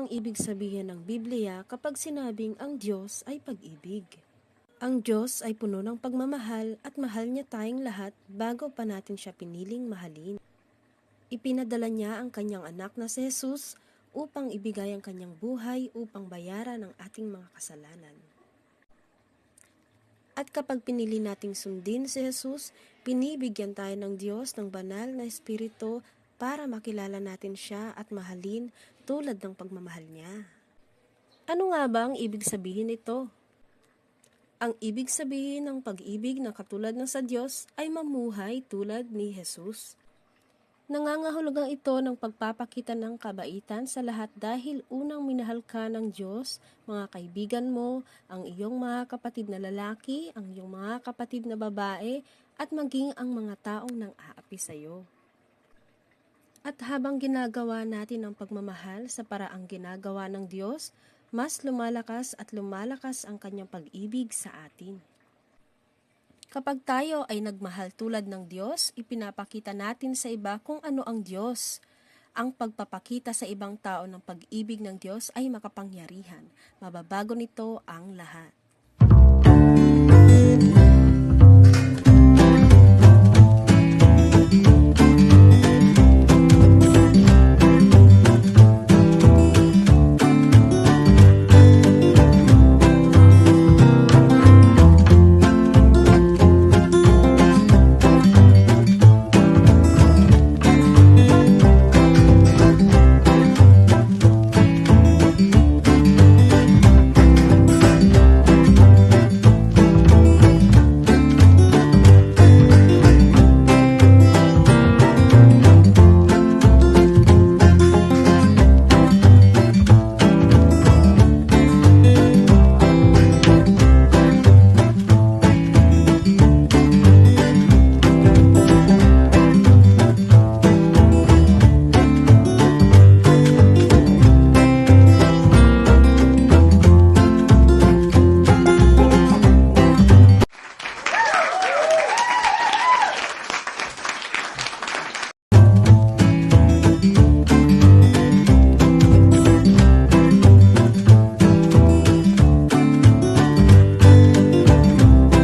ang ibig sabihin ng Biblia kapag sinabing ang Diyos ay pag-ibig? Ang Diyos ay puno ng pagmamahal at mahal niya tayong lahat bago pa natin siya piniling mahalin. Ipinadala niya ang kanyang anak na si Jesus upang ibigay ang kanyang buhay upang bayaran ang ating mga kasalanan. At kapag pinili nating sundin si Jesus, pinibigyan tayo ng Diyos ng banal na Espiritu para makilala natin siya at mahalin tulad ng pagmamahal niya. Ano nga ba ang ibig sabihin nito? Ang ibig sabihin ng pag-ibig na katulad ng sa Diyos ay mamuhay tulad ni Jesus. Nangangahulugan ito ng pagpapakita ng kabaitan sa lahat dahil unang minahal ka ng Diyos, mga kaibigan mo, ang iyong mga kapatid na lalaki, ang iyong mga kapatid na babae, at maging ang mga taong nang-aapi sa iyo. At habang ginagawa natin ang pagmamahal sa paraang ginagawa ng Diyos, mas lumalakas at lumalakas ang kanyang pag-ibig sa atin. Kapag tayo ay nagmahal tulad ng Diyos, ipinapakita natin sa iba kung ano ang Diyos. Ang pagpapakita sa ibang tao ng pag-ibig ng Diyos ay makapangyarihan. Mababago nito ang lahat.